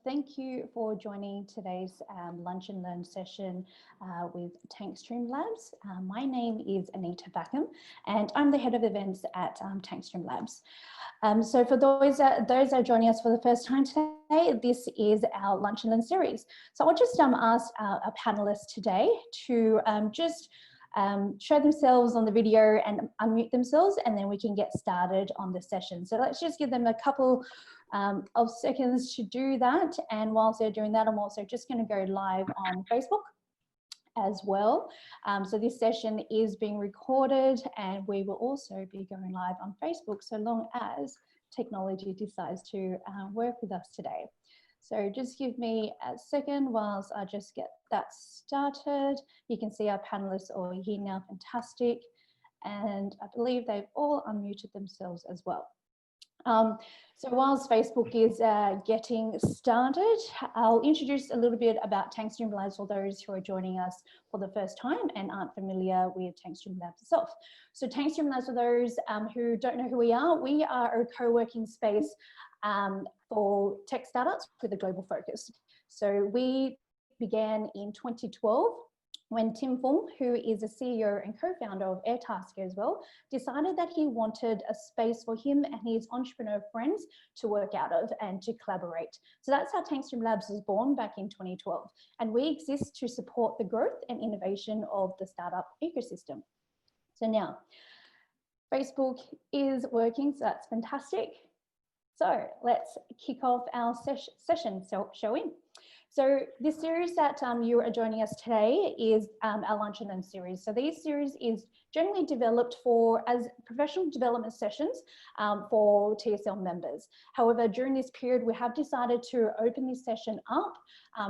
Thank you for joining today's Lunch and Learn session with Tankstream Labs. My name is Anita Backham and I'm the head of events at Tankstream Labs. So for those that are joining us for the first time today, this is our Lunch and Learn series. So I'll just ask our panelists today to show themselves on the video and unmute themselves, and then we can get started on the session. So let's just give them a couple of seconds to do that. And whilst they're doing that, I'm also just going to go live on Facebook as well. So this session is being recorded and we will also be going live on Facebook so long as technology decides to work with us today. So just give me a second whilst I just get that started. You can see our panelists are here now, fantastic. And I believe they've all unmuted themselves as well. So whilst Facebook is getting started, I'll introduce a little bit about Tankstream Labs for those who are joining us for the first time and aren't familiar with Tankstream Labs itself. So Tankstream Labs, for those who don't know who we are a co-working space for tech startups with a global focus. So we began in 2012 when Tim Fung, who is a CEO and co-founder of Airtasker as well, decided that he wanted a space for him and his entrepreneur friends to work out of and to collaborate. So that's how Tankstream Labs was born back in 2012. And we exist to support the growth and innovation of the startup ecosystem. So now, Facebook is working, so that's fantastic. So let's kick off our session, shall we? So this series that you are joining us today is our Lunch and Learn series. So this series is generally developed as professional development sessions for TSL members. However, during this period, we have decided to open this session up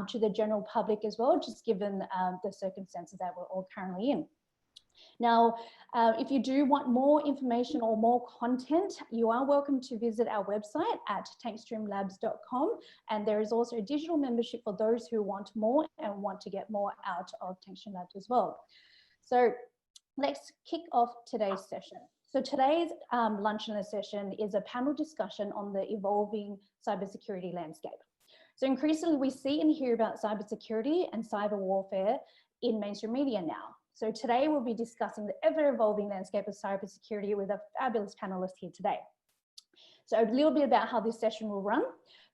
to the general public as well, just given the circumstances that we're all currently in. Now, if you do want more information or more content, you are welcome to visit our website at tankstreamlabs.com. And there is also a digital membership for those who want more and want to get more out of Tankstream Labs as well. So let's kick off today's session. So today's Lunch and Learn session is a panel discussion on the evolving cybersecurity landscape. So increasingly, we see and hear about cybersecurity and cyber warfare in mainstream media now. So today we'll be discussing the ever-evolving landscape of cybersecurity with a fabulous panelist here today. So a little bit about how this session will run.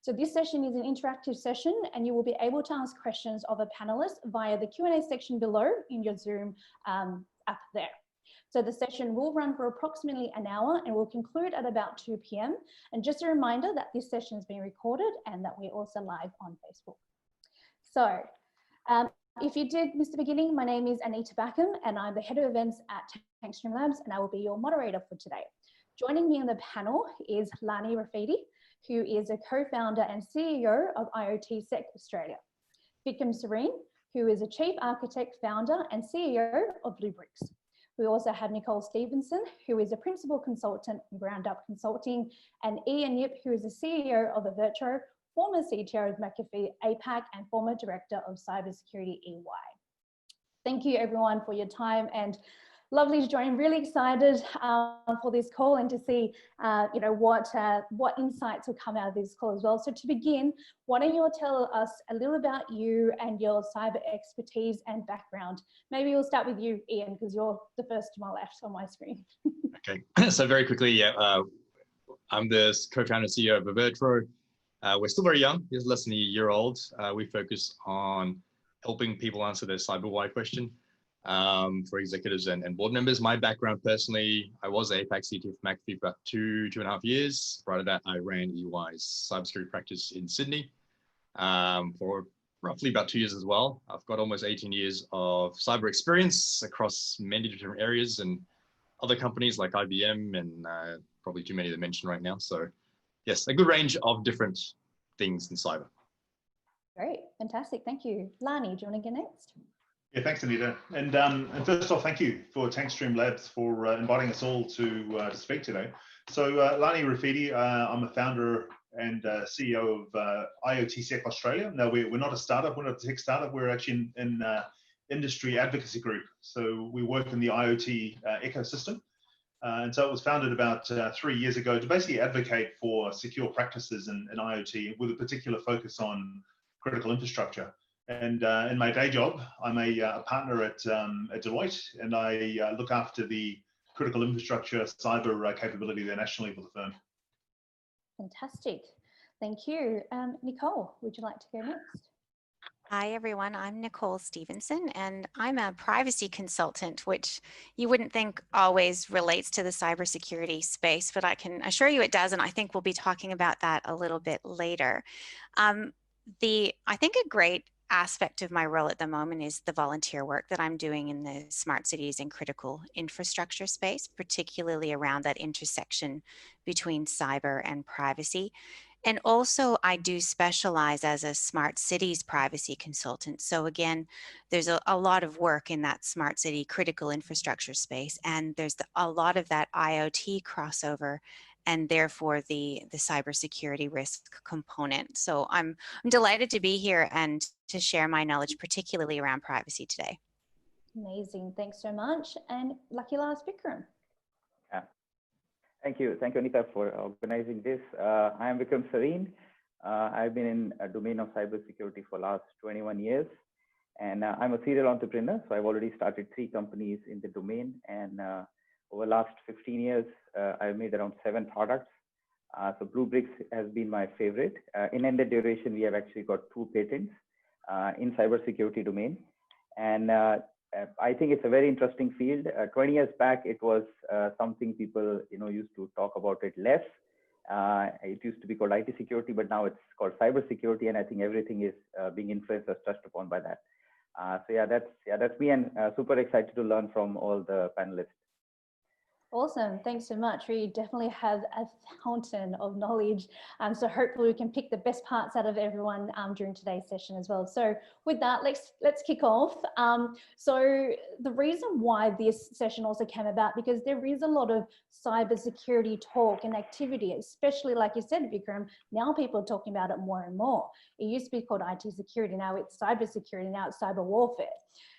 So this session is an interactive session and you will be able to ask questions of a panelist via the Q&A section below in your Zoom app there. So the session will run for approximately an hour and will conclude at about 2 p.m. And just a reminder that this session is being recorded and that we're also live on Facebook. So, if you did miss the beginning, my name is Anita Backham and I'm the head of events at Tankstream Labs and I will be your moderator for today. Joining me on the panel is Lani Refiti, who is a co-founder and CEO of IoTSec Australia. Vikram Serene, who is a chief architect, founder and CEO of Bluebricks. We also have Nicole Stevenson, who is a principal consultant in Ground Up Consulting, and Ian Yip, who is the CEO of Avertro, former CTO of McAfee APAC and former director of Cybersecurity EY. Thank you everyone for your time and lovely to join. Really excited for this call and to see what insights will come out of this call as well. So to begin, why don't you all tell us a little about you and your cyber expertise and background? Maybe we'll start with you, Ian, because you're the first to my left on my screen. Okay, so very quickly, yeah, I'm the co-founder and CEO of Avertro. We're still very young, just less than a year old. We focus on helping people answer their cyber why question for executives and board members. My background personally, I was APAC CTO for McAfee for about two and a half years. Prior to that, I ran EY's cybersecurity practice in Sydney for roughly about 2 years as well. I've got almost 18 years of cyber experience across many different areas and other companies like IBM and probably too many to mention right now. So yes, a good range of different things in cyber. Great, fantastic, thank you. Lani, do you want to go next? Yeah, thanks, Anita. And first off, thank you for Tankstream Labs for inviting us all to speak today. So Lani Refiti, I'm a founder and CEO of IoTSec Australia. Now, we're not a startup, we're not a tech startup, we're actually in industry advocacy group. So we work in the IoT ecosystem. And so it was founded about 3 years ago to basically advocate for secure practices in IoT with a particular focus on critical infrastructure. And in my day job, I'm a partner at Deloitte, and I look after the critical infrastructure cyber capability there nationally for the firm. Fantastic. Thank you. Nicole, would you like to go next? Hi, everyone. I'm Nicole Stevenson, and I'm a privacy consultant, which you wouldn't think always relates to the cybersecurity space, but I can assure you it does, and I think we'll be talking about that a little bit later. I think a great aspect of my role at the moment is the volunteer work that I'm doing in the smart cities and critical infrastructure space, particularly around that intersection between cyber and privacy. And also, I do specialize as a smart cities privacy consultant. So again, there's a lot of work in that smart city critical infrastructure space, and there's a lot of that IoT crossover, and therefore the cybersecurity risk component. So I'm delighted to be here and to share my knowledge, particularly around privacy today. Amazing. Thanks so much. And lucky last, Vikram. Yeah. Thank you, Anita, for organizing this. I am Vikram Sareen. I've been in a domain of cybersecurity for the last 21 years, and I'm a serial entrepreneur. So I've already started 3 companies in the domain, and over the last 15 years, I've made around 7 products. So Bluebricks has been my favorite. In ended duration, we have actually got 2 patents in cybersecurity domain, and I think it's a very interesting field. 20 years back, it was something people used to talk about it less. It used to be called IT security, but now it's called cybersecurity, and I think everything is being influenced or touched upon by that. So yeah, that's me, and super excited to learn from all the panelists. Awesome. Thanks so much. We definitely have a fountain of knowledge. So hopefully we can pick the best parts out of everyone during today's session as well. So with that, let's kick off. So the reason why this session also came about, because there is a lot of cybersecurity talk and activity, especially like you said, Vikram, now people are talking about it more and more. It used to be called IT security. Now it's cybersecurity. Now it's cyber warfare.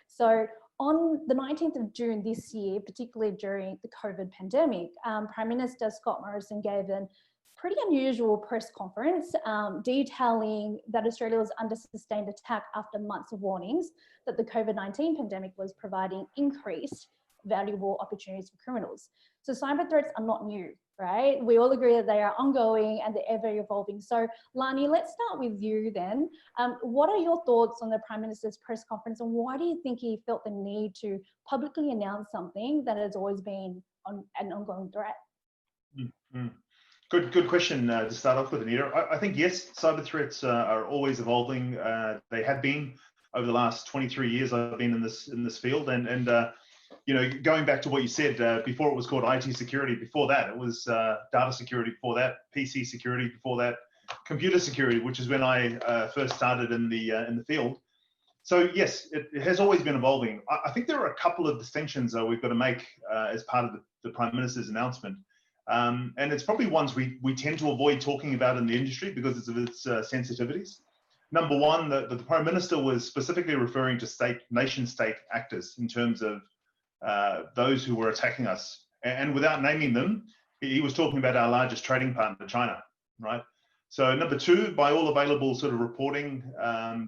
So on the 19th of June this year, particularly during the COVID pandemic, Prime Minister Scott Morrison gave a pretty unusual press conference detailing that Australia was under sustained attack after months of warnings that the COVID-19 pandemic was providing increased valuable opportunities for criminals. So cyber threats are not new, right? We all agree that they are ongoing and they're ever evolving. So Lani, let's start with you then. What are your thoughts on the Prime Minister's press conference, and why do you think he felt the need to publicly announce something that has always been an ongoing threat? Mm-hmm. Good question to start off with, Anita. I think, yes, cyber threats are always evolving. They have been over the last 23 years I've been in this field, and going back to what you said, before it was called IT security, before that it was data security, before that PC security, before that computer security, which is when I first started in the field. So yes, it has always been evolving. I think there are a couple of distinctions we've got to make as part of the Prime Minister's announcement. And it's probably ones we tend to avoid talking about in the industry because of its sensitivities. Number one, the Prime Minister was specifically referring to nation-state actors in terms of those who were attacking us. And without naming them, he was talking about our largest trading partner, China, right? So number two, by all available sort of reporting,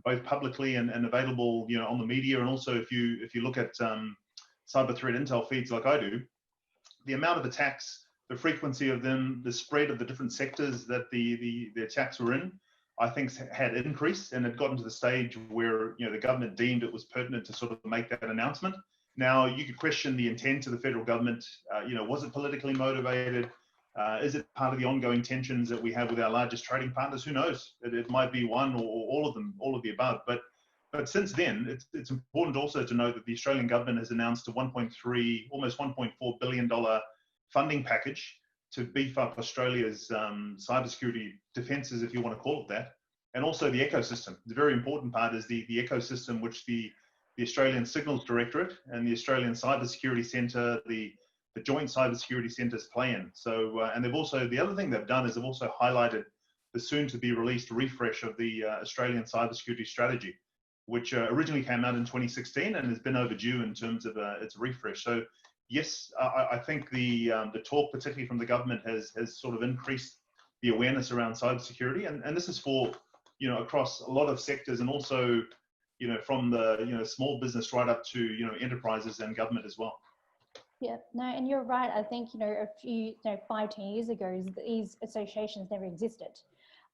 both publicly and available, on the media, and also if you look at cyber threat intel feeds like I do, the amount of attacks, the frequency of them, the spread of the different sectors that the attacks were in, I think had increased, and had gotten to the stage where the government deemed it was pertinent to sort of make that announcement. Now you could question the intent of the federal government. Was it politically motivated? Is it part of the ongoing tensions that we have with our largest trading partners? Who knows? It might be one or all of them, all of the above. But since then, it's important also to note that the Australian government has announced a almost $1.4 billion funding package to beef up Australia's cybersecurity defences, if you want to call it that, and also the ecosystem. The very important part is the ecosystem which the Australian Signals Directorate and the Australian Cybersecurity Centre, the joint cybersecurity centres play in. So, and they've also, the other thing they've done is they've also highlighted the soon to be released refresh of the Australian cybersecurity strategy, which originally came out in 2016 and has been overdue in terms of its refresh. So yes, I think the talk, particularly from the government, has sort of increased the awareness around cybersecurity, and this is for, you know, across a lot of sectors, and also, you know, from the, you know, small business right up to, you know, enterprises and government as well. Yeah, no, and you're right. I think, you know, a few, you know, 5-10 years ago, these associations never existed.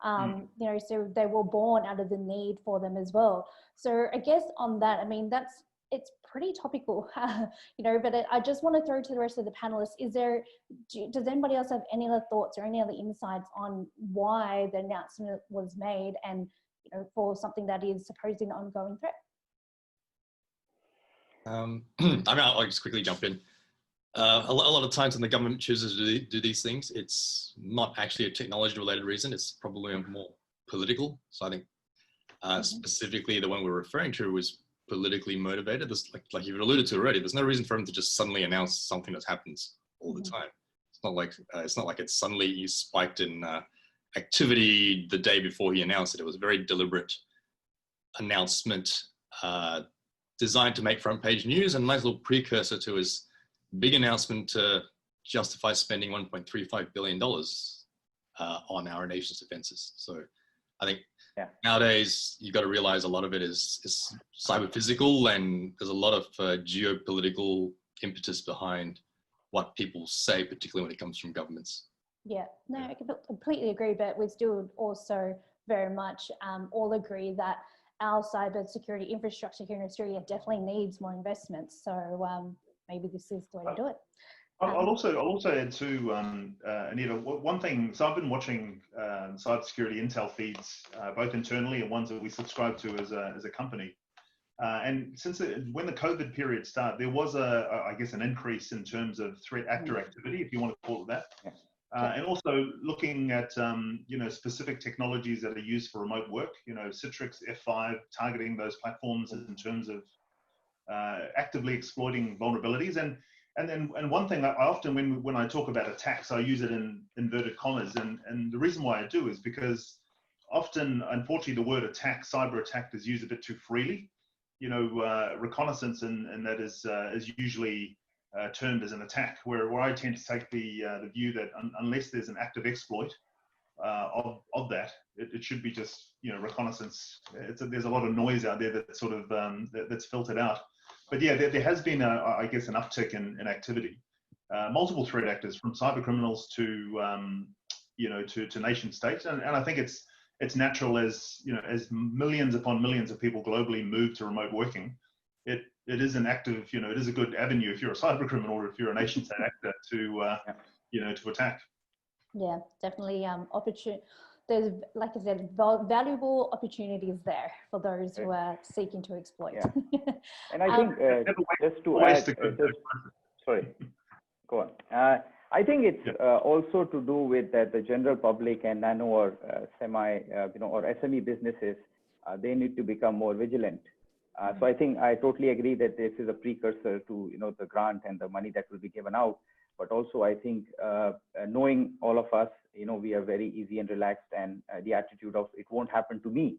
You know, so they were born out of the need for them as well. So I guess on that, I mean, it's pretty topical, you know, but I just want to throw to the rest of the panelists, does anybody else have any other thoughts or any other insights on why the announcement was made, and, you know, for something that is supposedly an ongoing threat? I mean, I'll just quickly jump in. A lot of times when the government chooses to do these things, it's not actually a technology related reason, it's probably a more political. So I think specifically the one we're referring to was politically motivated. This, like you've alluded to already, there's no reason for him to just suddenly announce something that happens all the time. It's not like it's suddenly spiked in activity the day before he announced it. It was a very deliberate announcement designed to make front page news, and a nice little precursor to his big announcement to justify spending $1.35 billion on our nation's defenses. So I think nowadays you've got to realize a lot of it is cyber physical, and there's a lot of geopolitical impetus behind what people say, particularly when it comes from governments. Yeah, no, I completely agree, but we still also very much all agree that our cybersecurity infrastructure here in Australia definitely needs more investments. So maybe this is the way to do it. I'll also add to Anita, one thing. So I've been watching cybersecurity intel feeds, both internally and ones that we subscribe to as a company. And when the COVID period started, there was I guess an increase in terms of threat actor activity, if you want to call it that. And also looking at you know, specific technologies that are used for remote work. You know, Citrix, F5, targeting those platforms in terms of actively exploiting vulnerabilities. And one thing I often, when I talk about attacks, I use it in inverted commas. And the reason why I do is because often, unfortunately, the word attack, cyber attack, is used a bit too freely. You know, reconnaissance and that is usually termed as an attack, where I tend to take the view that unless there's an active exploit of that, it should be just, you know, reconnaissance. There's a lot of noise out there that sort of that's filtered out. But yeah, there has been, I guess, an uptick in activity. Multiple threat actors, from cyber criminals to, you know, to nation states, and I think it's natural, as you know, as millions upon millions of people globally move to remote working. It is an active, you know, it is a good avenue if you're a cyber criminal or if you're a nation state actor to, you know, to attack. Yeah, definitely. There's, like I said, valuable opportunities there for those who are seeking to exploit. Yeah. And I think just to add, sorry, go on. I think it's also to do with that the general public and nano or semi, you know, or SME businesses, they need to become more vigilant. So I think I totally agree that this is a precursor to, you know, the grant and the money that will be given out. But also, I think knowing all of us, you know, we are very easy and relaxed, and the attitude of it won't happen to me,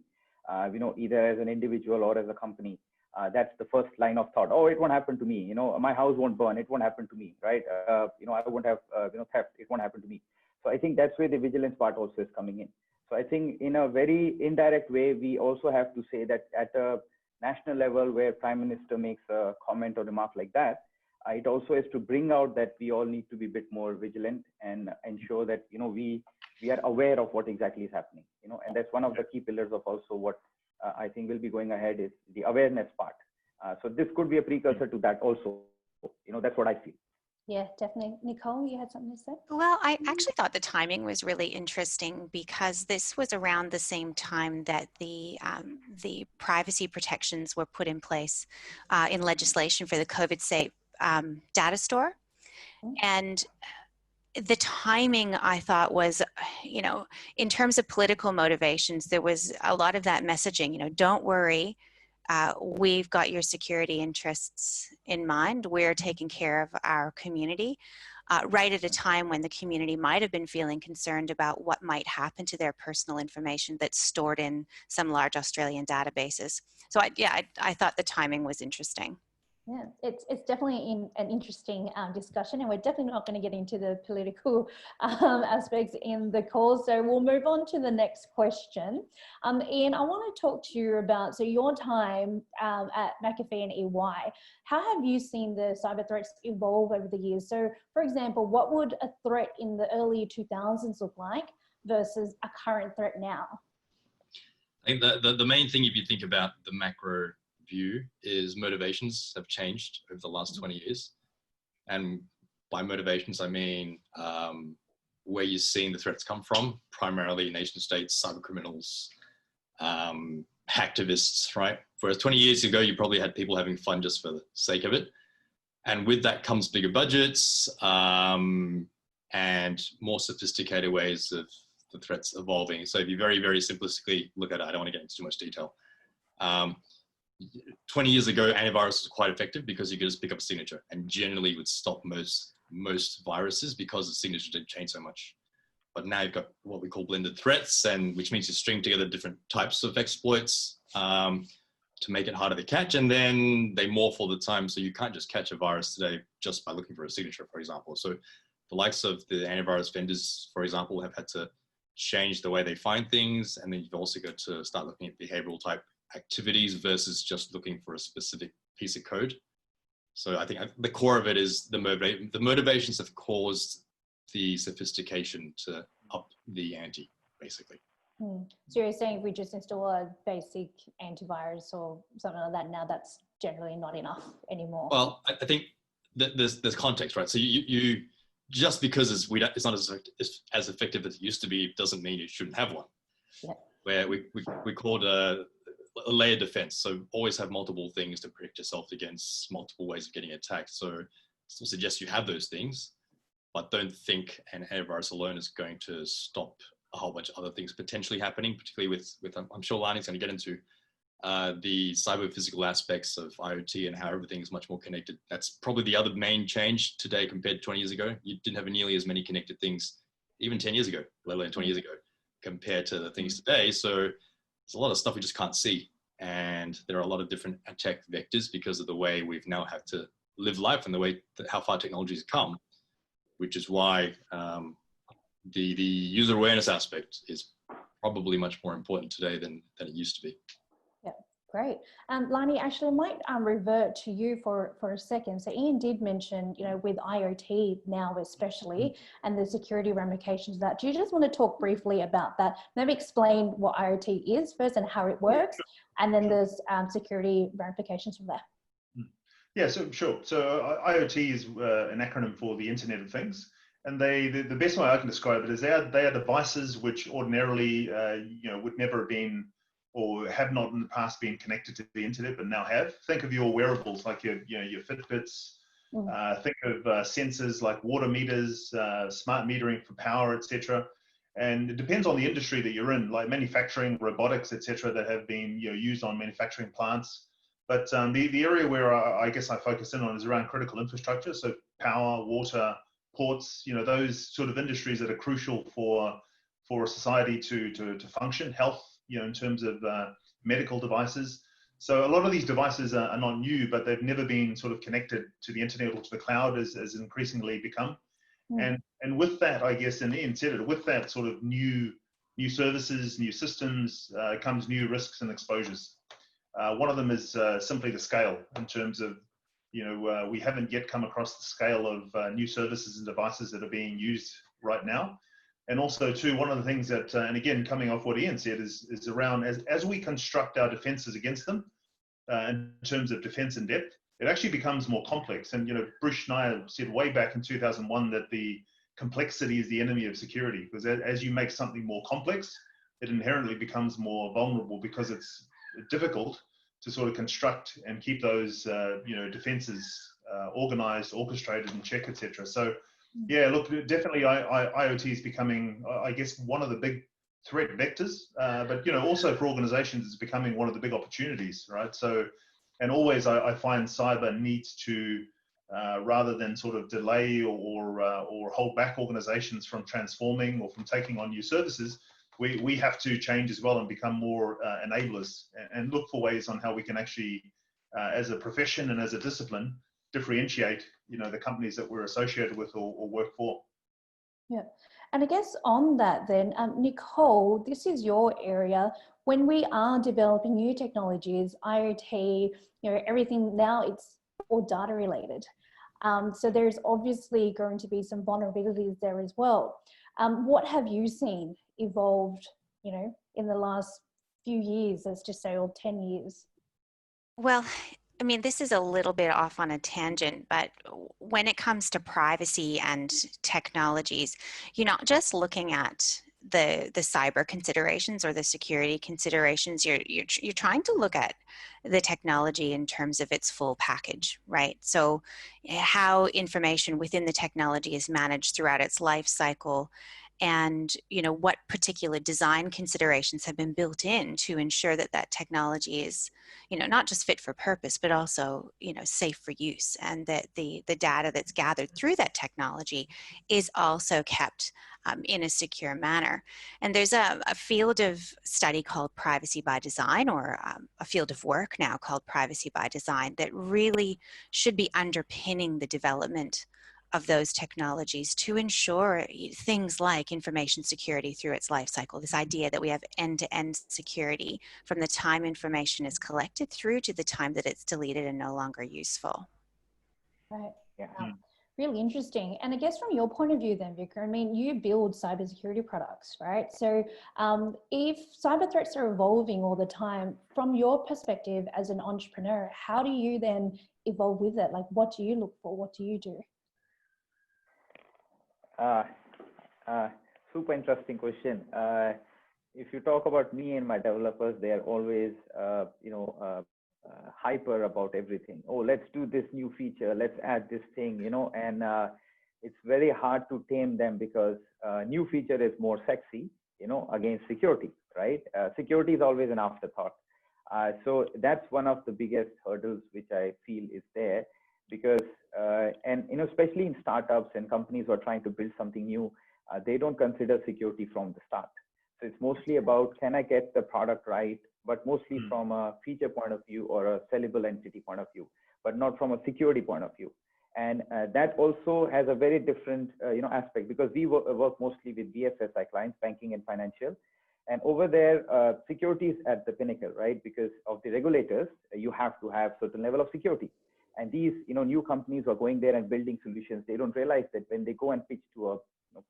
you know, either as an individual or as a company. That's the first line of thought. Oh, it won't happen to me. You know, my house won't burn. It won't happen to me, right? You know, I won't have, you know, theft. It won't happen to me. So I think that's where the vigilance part also is coming in. So I think in a very indirect way, we also have to say that at a national level, where Prime Minister makes a comment or remark like that, it also is to bring out that we all need to be a bit more vigilant and ensure that, you know, we are aware of what exactly is happening, you know, and that's one of the key pillars of also what I think will be going ahead is the awareness part. So this could be a precursor to that also, you know, that's what I feel. Yeah, definitely. Nicole, you had something to say? Well, I actually thought the timing was really interesting because this was around the same time that the privacy protections were put in place in legislation for the COVID-safe data store. And the timing, I thought, was, you know, in terms of political motivations, there was a lot of that messaging, you know, don't worry, we've got your security interests in mind. We're taking care of our community right at a time when the community might have been feeling concerned about what might happen to their personal information that's stored in some large Australian databases. So I thought the timing was interesting. Yeah, it's definitely an interesting discussion, and we're definitely not going to get into the political aspects in the call. So we'll move on to the next question. Ian, I want to talk to you about your time at McAfee and EY. How have you seen the cyber threats evolve over the years? So, for example, what would a threat in the early 2000s look like versus a current threat now? I think the main thing, if you think about the macro view, is motivations have changed over the last 20 years. And by motivations, I mean where you're seeing the threats come from, primarily nation states, cyber criminals, hacktivists, right? Whereas 20 years ago, you probably had people having fun just for the sake of it. And with that comes bigger budgets and more sophisticated ways of the threats evolving. So if you very, very simplistically look at it, I don't want to get into too much detail. 20 years ago, antivirus was quite effective because you could just pick up a signature and generally would stop most viruses because the signature didn't change so much. But now you've got what we call blended threats, and which means you string together different types of exploits to make it harder to catch, and then they morph all the time. So you can't just catch a virus today just by looking for a signature, for example. So the likes of the antivirus vendors, for example, have had to change the way they find things, and then you've also got to start looking at behavioral type activities versus just looking for a specific piece of code. So I think the core of it is the motivations have caused the sophistication to up the ante, basically. So you're saying if we just install a basic antivirus or something like that, now that's generally not enough anymore? Well, I think that there's context, right? So you just because it's not as effective as it used to be doesn't mean you shouldn't have one. Yeah. Where we call it a layered defense. So always have multiple things to protect yourself against multiple ways of getting attacked. So still suggest you have those things, but don't think an antivirus alone is going to stop a whole bunch of other things potentially happening, particularly with I'm sure Lani's going to get into the cyber physical aspects of IoT and how everything is much more connected. That's probably the other main change today compared to 20 years ago. You didn't have nearly as many connected things even 10 years ago, let alone 20 years ago, compared to the things today. So there's a lot of stuff we just can't see. And there are a lot of different attack vectors because of the way we've now had to live life and the way how far technology has come, which is why the user awareness aspect is probably much more important today than it used to be. Yeah, great. Lani, actually, I might revert to you for a second. So Ian did mention, with IoT now especially, and the security ramifications of that. Do you just want to talk briefly about that? Maybe explain what IoT is first and how it works, and then there's security ramifications from there. Yeah, so sure. So IoT is an acronym for the Internet of Things. And the best way I can describe it is they are devices which ordinarily would never have been or have not in the past been connected to the internet, but now have. Think of your wearables like your Fitbits. Think of sensors like water meters, smart metering for power, etc. And it depends on the industry that you're in, like manufacturing, robotics, etc., that have been used on manufacturing plants. But the area where I guess I focus in on is around critical infrastructure, so power, water, ports, those sort of industries that are crucial for a society to function, health, in terms of medical devices. So a lot of these devices are not new, but they've never been sort of connected to the internet or to the cloud as increasingly become. And with that, I guess, and Ian said it, with that sort of new services, new systems, comes new risks and exposures. One of them is simply the scale in terms of, we haven't yet come across the scale of new services and devices that are being used right now. And also, too, one of the things that, and again, coming off what Ian said, is around as we construct our defenses against them, in terms of defense in depth, it actually becomes more complex. And, Bruce Schneier said way back in 2001 that the complexity is the enemy of security, because as you make something more complex, it inherently becomes more vulnerable because it's difficult to sort of construct and keep those, defenses organized, orchestrated, in check, etc. So, yeah, look, definitely IoT is becoming, I guess, one of the big threat vectors, but, also for organizations, it's becoming one of the big opportunities, right? So, and always I find cyber needs to, rather than sort of delay or hold back organizations from transforming or from taking on new services, we have to change as well and become more enablers and look for ways on how we can actually as a profession and as a discipline, differentiate, the companies that we're associated with or work for. Yeah, and I guess on that then, Nicole, this is your area. When we are developing new technologies, IoT, everything now, it's all data related. So there's obviously going to be some vulnerabilities there as well. What have you seen evolved, in the last few years, let's just say, or 10 years? Well, I mean, this is a little bit off on a tangent, but when it comes to privacy and technologies, you're not just looking at the cyber considerations or the security considerations. You're trying to look at the technology in terms of its full package, right? So how information within the technology is managed throughout its life cycle, and what particular design considerations have been built in to ensure that that technology is not just fit for purpose, but also safe for use, and that the data that's gathered through that technology is also kept in a secure manner. And there's a field of study called privacy by design, or a field of work now called privacy by design, that really should be underpinning the development of those technologies to ensure things like information security through its life cycle. This idea that we have end-to-end security from the time information is collected through to the time that it's deleted and no longer useful. Right. Yeah. Really interesting. And I guess from your point of view then, Vika, I mean, you build cybersecurity products, right? So if cyber threats are evolving all the time, from your perspective as an entrepreneur, how do you then evolve with it? Like, what do you look for? What do you do? Super interesting question. If you talk about me and my developers, they are always, hyper about everything. Oh, let's do this new feature. Let's add this thing, and it's very hard to tame them, because new feature is more sexy, against security, right? Security is always an afterthought. So that's one of the biggest hurdles which I feel is there, because, especially in startups and companies who are trying to build something new, they don't consider security from the start. So it's mostly about, can I get the product right, but mostly from a feature point of view or a sellable entity point of view, but not from a security point of view. And that also has a very different, aspect, because we work mostly with BFSI clients, banking and financial. And over there, security is at the pinnacle, right? Because of the regulators, you have to have certain level of security. And these, new companies who are going there and building solutions, they don't realize that when they go and pitch to a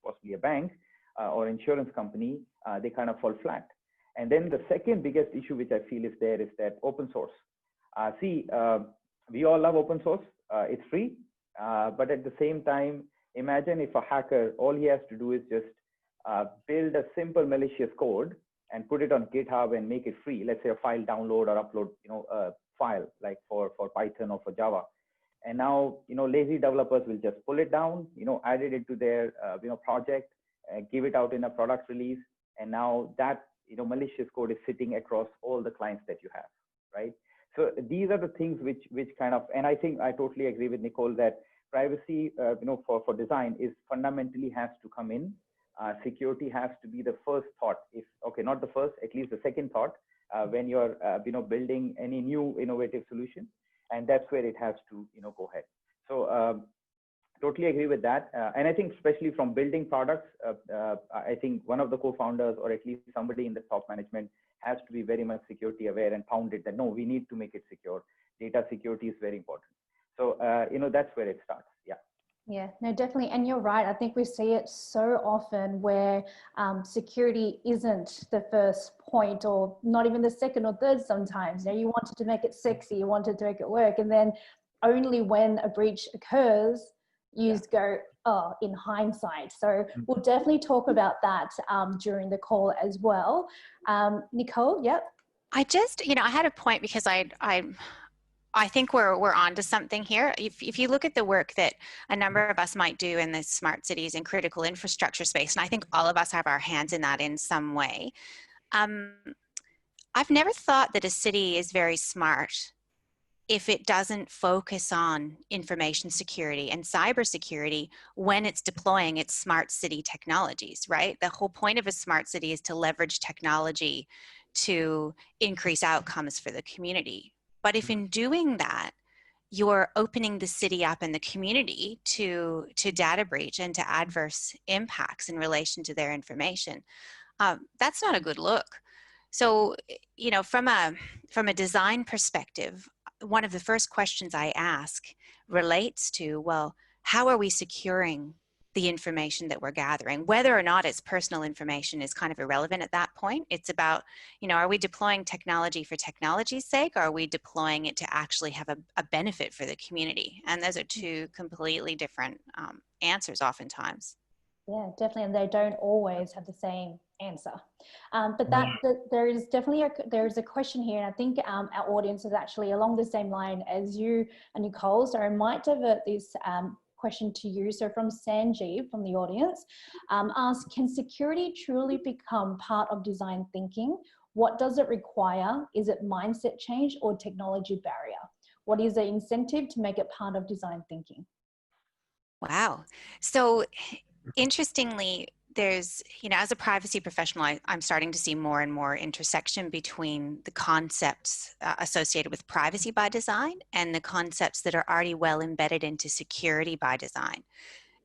possibly a bank or insurance company, they kind of fall flat. And then the second biggest issue which I feel is there is that open source. We all love open source. It's free, but at the same time, imagine if a hacker, all he has to do is just build a simple malicious code and put it on GitHub and make it free. Let's say a file download or upload, a file like for Python or for Java. And now, lazy developers will just pull it down, add it into their, project, give it out in a product release. And now that, malicious code is sitting across all the clients that you have, right? So these are the things which kind of, and I think I totally agree with Nicole that privacy, for design is fundamentally has to come in. Security has to be the first thought, not the first, at least the second thought, when you're, building any new innovative solution. And that's where it has to, go ahead. So totally agree with that. And I think especially from building products, I think one of the co-founders, or at least somebody in the top management, has to be very much security aware and found it that, no, we need to make it secure. Data security is very important. So, that's where it starts. Yeah. Yeah, no, definitely. And you're right. I think we see it so often where security isn't the first point, or not even the second or third sometimes. You wanted to make it sexy, you wanted to make it work. And then only when a breach occurs, you go, oh, in hindsight. So we'll definitely talk about that during the call as well. Nicole, yep. I just, I had a point, because I think we're onto something here. If you look at the work that a number of us might do in the smart cities and critical infrastructure space, and I think all of us have our hands in that in some way, I've never thought that a city is very smart if it doesn't focus on information security and cybersecurity when it's deploying its smart city technologies, right? The whole point of a smart city is to leverage technology to increase outcomes for the community. But if in doing that, you're opening the city up and the community to data breach and to adverse impacts in relation to their information, that's not a good look. So, you know, from a design perspective, one of the first questions I ask relates to, well, how are we securing the information that we're gathering? Whether or not it's personal information is kind of irrelevant at that point. It's about, you know, are we deploying technology for technology's sake, or are we deploying it to actually have a benefit for the community? And those are two completely different answers oftentimes. Yeah, definitely, and they don't always have the same answer. But there is definitely a question here, and I think our audience is actually along the same line as you, Nicole. So I might divert this question to you. So from Sanjeev from the audience, asks, can security truly become part of design thinking? What does it require? Is it mindset change or technology barrier? What is the incentive to make it part of design thinking? Wow. So interestingly, there's, you know, as a privacy professional, I'm starting to see more and more intersection between the concepts associated with privacy by design and the concepts that are already well embedded into security by design.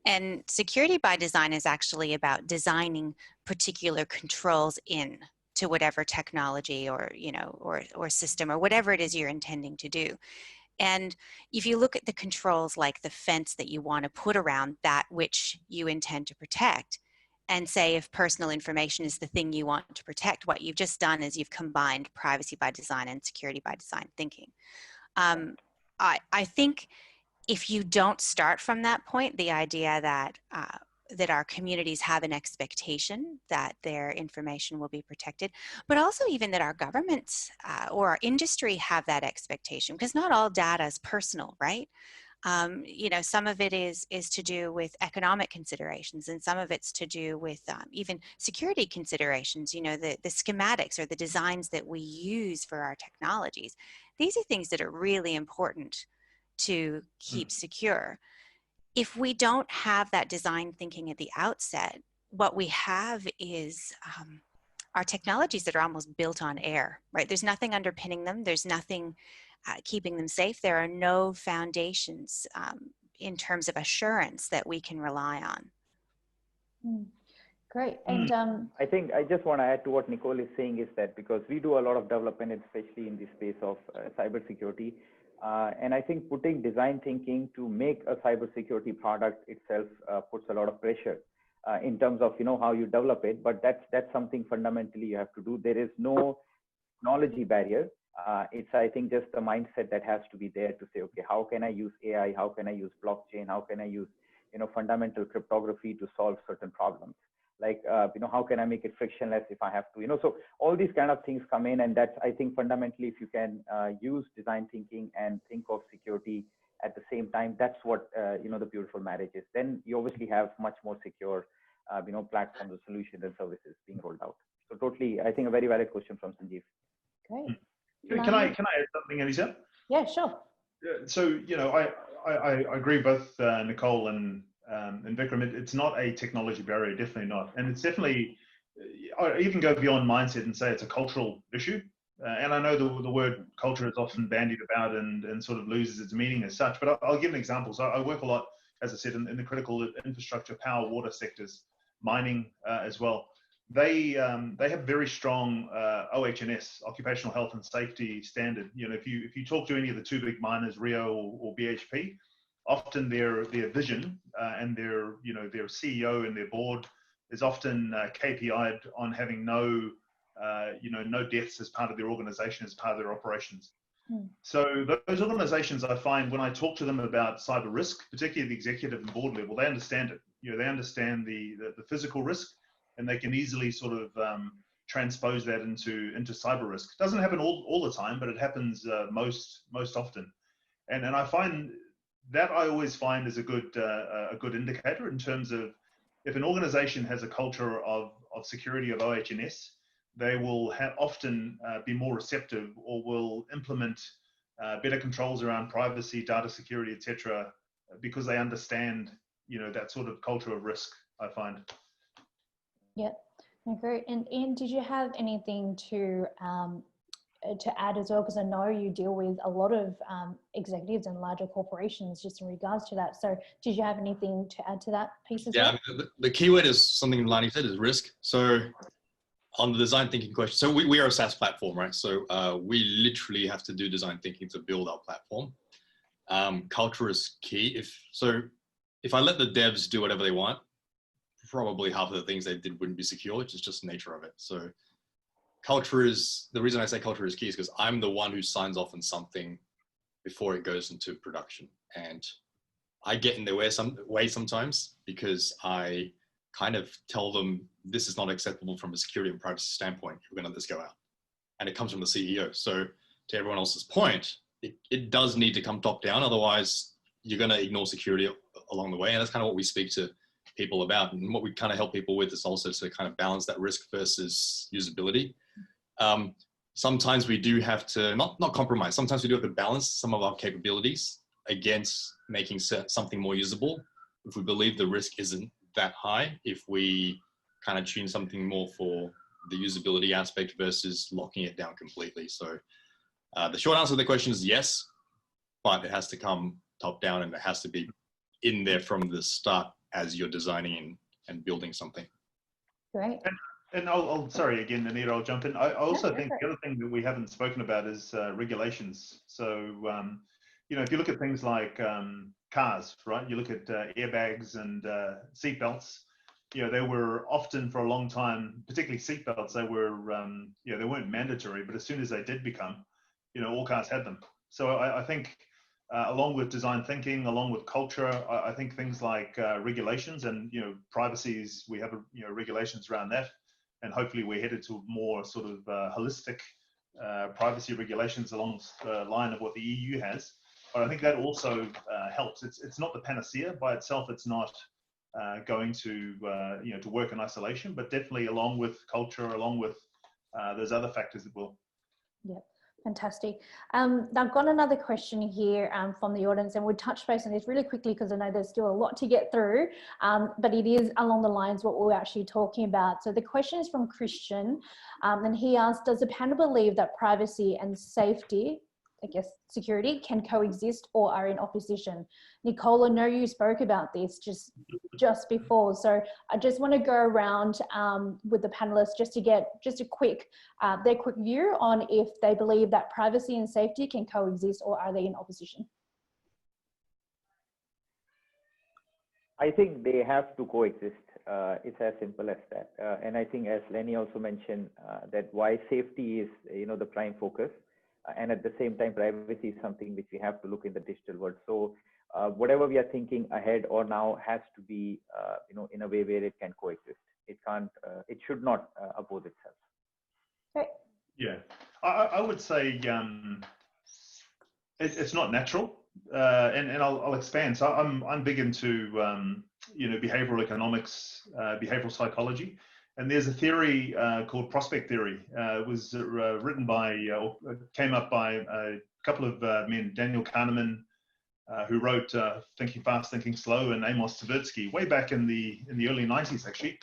And security by design is actually about designing particular controls in to whatever technology or, you know, or system or whatever it is you're intending to do. And if you look at the controls like the fence that you want to put around that which you intend to protect, and say if personal information is the thing you want to protect, what you've just done is you've combined privacy by design and security by design thinking. I think if you don't start from that point, the idea that that our communities have an expectation that their information will be protected, but also even that our governments or our industry have that expectation, because not all data is personal, right? You know, some of it is to do with economic considerations, and some of it's to do with even security considerations. You know, the schematics or the designs that we use for our technologies. These are things that are really important to keep secure. If we don't have that design thinking at the outset, what we have is our technologies that are almost built on air, right? There's nothing underpinning them. There's nothing keeping them safe. There are no foundations in terms of assurance that we can rely on. Great. And I think I just want to add to what Nicole is saying is that because we do a lot of development, especially in the space of cybersecurity, and I think putting design thinking to make a cybersecurity product itself puts a lot of pressure in terms of, you know, how you develop it. But that's something fundamentally you have to do. There is no technology barrier. It's, I think, just a mindset that has to be there to say, okay, how can I use AI? How can I use blockchain? How can I use, you know, fundamental cryptography to solve certain problems? Like, you know, how can I make it frictionless if I have to, you know, so all these kind of things come in. And that's, I think, fundamentally, if you can use design thinking and think of security at the same time, that's what, you know, the beautiful marriage is. Then you obviously have much more secure, you know, platforms, solutions and services being rolled out. So totally, I think a very valid question from Sanjeev. great. Can I add something, Anita? Yeah, sure. So, you know, I agree both Nicole and Vikram. It's not a technology barrier, definitely not. And it's definitely, I even go beyond mindset and say it's a cultural issue. And I know the word culture is often bandied about and sort of loses its meaning as such, but I'll give an example. So I work a lot, as I said, in the critical infrastructure, power, water sectors, mining as well. They have very strong OH&S, occupational health and safety standard. You know, if you talk to any of the two big miners, Rio or BHP, often their vision and their CEO and their board is often KPI'd on having no deaths as part of their organization, as part of their operations. So those organizations, I find when I talk to them about cyber risk, particularly the executive and board level, they understand it. You know, they understand the physical risk, and they can easily sort of transpose that into cyber risk. It doesn't happen all the time, but it happens most often. And I find that I always find is a good indicator in terms of if an organization has a culture of security of OH&S, they will often be more receptive or will implement better controls around privacy, data security, etc., because they understand, you know, that sort of culture of risk, I find. Yeah, great. And Ian, did you have anything to to add as well, because I know you deal with a lot of executives and larger corporations just in regards to that. So did you have anything to add to that piece as well? Yeah, I mean, the keyword is something Lani said, is risk. So on the design thinking question, so we are a SaaS platform, right? So we literally have to do design thinking to build our platform. Culture is key. If I let the devs do whatever they want, probably half of the things they did wouldn't be secure, which is just the nature of it. So culture is, the reason I say culture is key is because I'm the one who signs off on something before it goes into production. And I get in their way sometimes because I kind of tell them this is not acceptable from a security and privacy standpoint. We're going to let this go out. And it comes from the CEO. So to everyone else's point, it does need to come top down. Otherwise, you're going to ignore security along the way. And that's kind of what we speak to people about. And what we kind of help people with is also to kind of balance that risk versus usability. Sometimes we do have to, not compromise, sometimes we do have to balance some of our capabilities against making something more usable. If we believe the risk isn't that high, if we kind of tune something more for the usability aspect versus locking it down completely. So the short answer to the question is yes, but it has to come top down and it has to be in there from the start as you're designing and building something. Great. And I'll sorry again, Anita, I'll jump in. I also think the other thing that we haven't spoken about is regulations. So, you know, if you look at things like cars, right? You look at airbags and seat belts. You know, they were often for a long time, particularly seat belts, they were, you know, they weren't mandatory, but as soon as they did become, you know, all cars had them. So I think along with design thinking, along with culture, I think things like regulations and, you know, privacies, we have, you know, regulations around that. And hopefully we're headed to more sort of holistic privacy regulations along the line of what the EU has. But I think that also helps. It's not the panacea by itself. It's not going to you know, to work in isolation, but definitely along with culture, along with those other factors that will. Yep. Fantastic. I've got another question here from the audience, and we'll touch base on this really quickly because I know there's still a lot to get through, but it is along the lines what we're actually talking about. So the question is from Christian, and he asked, does the panel believe that privacy and safety, I guess security, can coexist or are in opposition? Nicole, I know you spoke about this just before, so I just want to go around with the panelists just to get a quick their quick view on if they believe that privacy and safety can coexist or are they in opposition. I think they have to coexist. It's as simple as that. And I think, as Lani also mentioned, that why safety is, you know, the prime focus. And at the same time, privacy is something which we have to look in the digital world. So whatever we are thinking ahead or now has to be, you know, in a way where it can coexist. It can't, it should not oppose itself. Great. Yeah, I would say it's not natural, and I'll expand. So I'm big into you know, behavioral economics, behavioral psychology. And there's a theory called prospect theory. It was written by, or came up by a couple of men, Daniel Kahneman, who wrote Thinking Fast, Thinking Slow, and Amos Tversky way back in the early 90s, actually.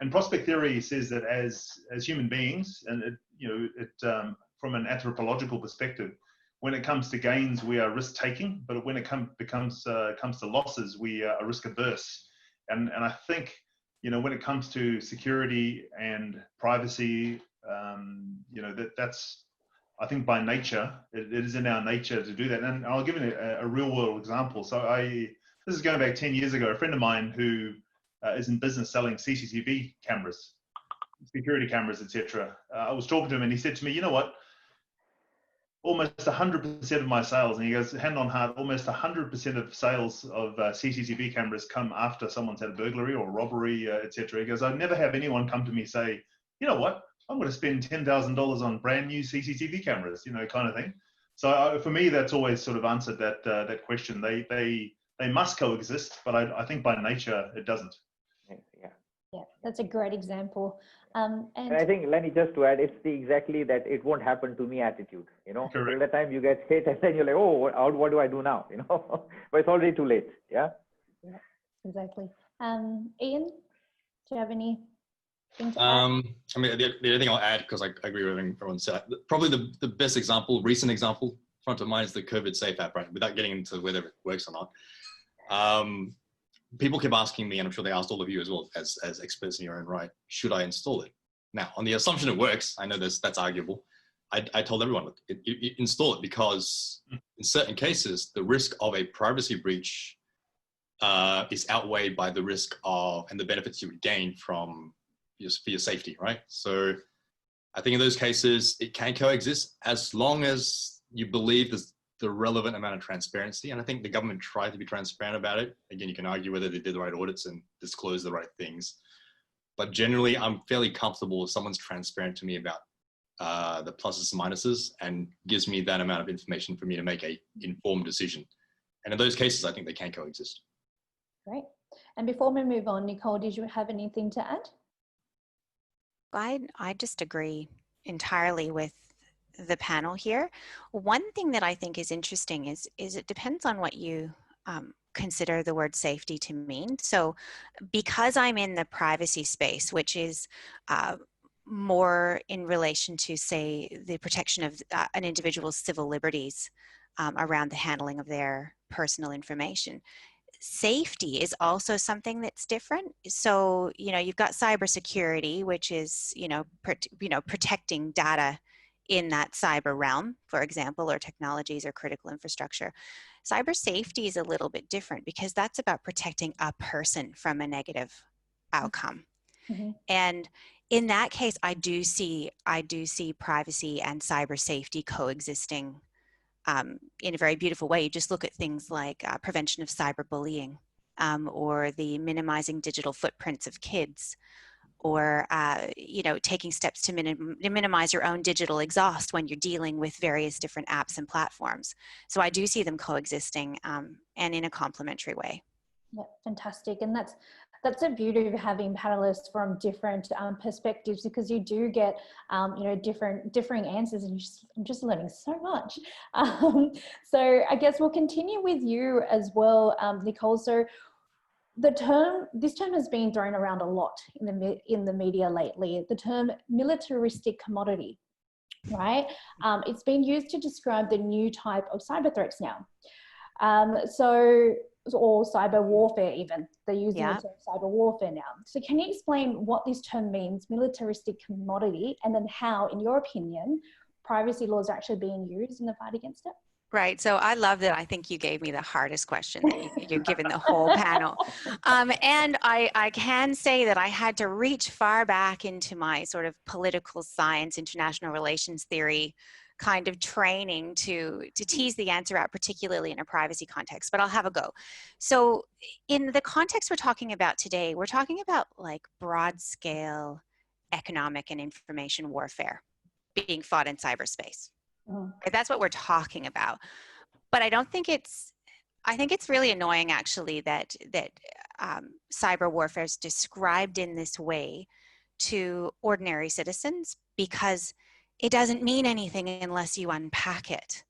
And prospect theory says that as human beings, and it, you know, it from an anthropological perspective, when it comes to gains, we are risk taking, but when it comes to losses, we are risk averse. And I think, you know, when it comes to security and privacy, you know, that's, I think by nature, it is in our nature to do that. And I'll give you a real world example. So this is going back 10 years ago, a friend of mine who is in business selling CCTV cameras, security cameras, etc. I was talking to him and he said to me, you know what? Almost 100% of my sales, and he goes, hand on heart, almost 100% of sales of CCTV cameras come after someone's had a burglary or robbery, etc. He goes, I never have anyone come to me say, you know what, I'm going to spend $10,000 on brand new CCTV cameras, you know, kind of thing. So for me, that's always sort of answered that question. They must coexist, but I think by nature it doesn't. Yeah, that's a great example. And I think, Lani, just to add, it's exactly that it won't happen to me attitude, you know. Till the time you get hit and then you're like, oh, what do I do now, you know. But it's already too late. Yeah, exactly. Ian, do you have any Anything to add? I mean, the only thing I'll add, because I agree with everything everyone said, probably the best example, recent example, front of mind is the COVID Safe app, right? Without getting into whether it works or not. People keep asking me, and I'm sure they asked all of you as well, as experts in your own right, should I install it? Now, on the assumption it works, I know that's arguable. I told everyone, look, install it, because in certain cases, the risk of a privacy breach is outweighed by the risk of and the benefits you would gain from for your safety, right? So I think in those cases, it can coexist as long as you believe there's the relevant amount of transparency. And I think the government tried to be transparent about it. Again, you can argue whether they did the right audits and disclose the right things. But generally, I'm fairly comfortable if someone's transparent to me about the pluses and minuses and gives me that amount of information for me to make a informed decision. And in those cases, I think they can coexist. Great. And before we move on, Nicole, did you have anything to add? I just agree entirely with the panel here. One thing that I think is interesting is it depends on what you consider the word safety to mean. So because I'm in the privacy space, which is more in relation to, say, the protection of an individual's civil liberties around the handling of their personal information, safety is also something that's different. So, you've got cybersecurity, which is, protecting data in that cyber realm, for example, or technologies or critical infrastructure. Cyber safety is a little bit different because that's about protecting a person from a negative outcome. Mm-hmm. And in that case, I do see privacy and cyber safety coexisting in a very beautiful way. You just look at things like prevention of cyberbullying, or the minimizing digital footprints of kids, or taking steps to minimize your own digital exhaust when you're dealing with various different apps and platforms. So I do see them coexisting, and in a complementary way. Yeah, fantastic. And that's a beauty of having panelists from different perspectives, because you do get differing answers, and I'm just learning so much. So I guess we'll continue with you as well, Nicole. So this term has been thrown around a lot in the media lately. The term militaristic commodity, right? It's been used to describe the new type of cyber threats now. Or cyber warfare even. They're using the term cyber warfare now. So can you explain what this term means, militaristic commodity, and then how, in your opinion, privacy laws are actually being used in the fight against it? Right. So I love that. I think you gave me the hardest question that you've given the whole panel. And I can say that I had to reach far back into my sort of political science, international relations theory kind of training to tease the answer out, particularly in a privacy context, but I'll have a go. So in the context we're talking about today, we're talking about like broad scale economic and information warfare being fought in cyberspace. That's what we're talking about. But I think it's really annoying actually that cyber warfare is described in this way to ordinary citizens, because it doesn't mean anything unless you unpack it,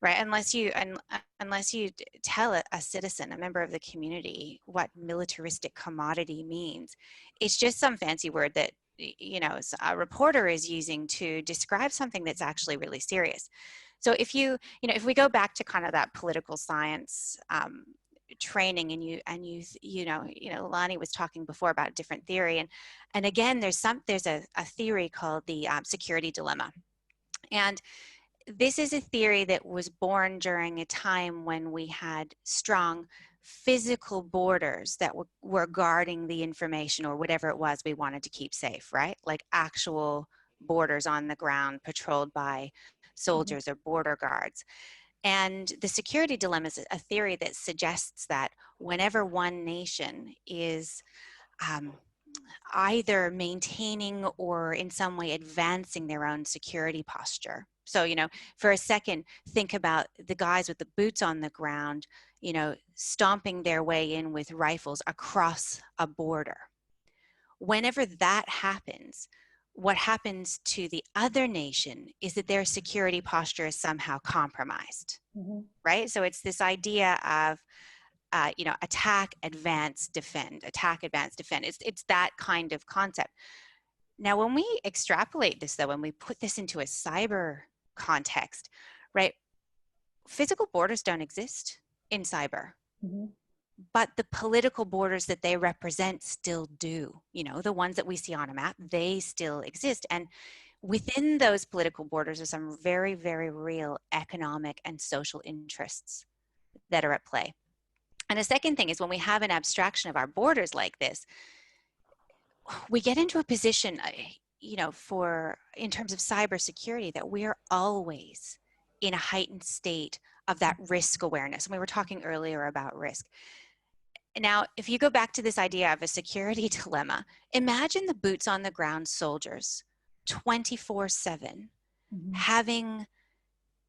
right? Unless you tell a citizen, a member of the community, what militaristic commodity means. It's just some fancy word that a reporter is using to describe something that's actually really serious. So if if we go back to kind of that political science training, and Lani was talking before about different theory, and again, there's a theory called the security dilemma, and this is a theory that was born during a time when we had strong physical borders that were guarding the information or whatever it was we wanted to keep safe, right? Like actual borders on the ground patrolled by soldiers or border guards. And the security dilemma is a theory that suggests that whenever one nation is either maintaining or in some way advancing their own security posture. So, for a second, think about the guys with the boots on the ground, stomping their way in with rifles across a border. Whenever that happens, what happens to the other nation is that their security posture is somehow compromised, right? So it's this idea of attack, advance, defend, attack, advance, defend. It's that kind of concept. Now, when we extrapolate this, though, when we put this into a cyber context, right, physical borders don't exist in cyber. But the political borders that they represent still do. You know, the ones that we see on a map, they still exist. And within those political borders are some very, very real economic and social interests that are at play. And a second thing is, when we have an abstraction of our borders like this, we get into a position, you know, in terms of cybersecurity, that we are always in a heightened state of that risk awareness. And we were talking earlier about risk. Now, if you go back to this idea of a security dilemma, imagine the boots on the ground soldiers 24/7 having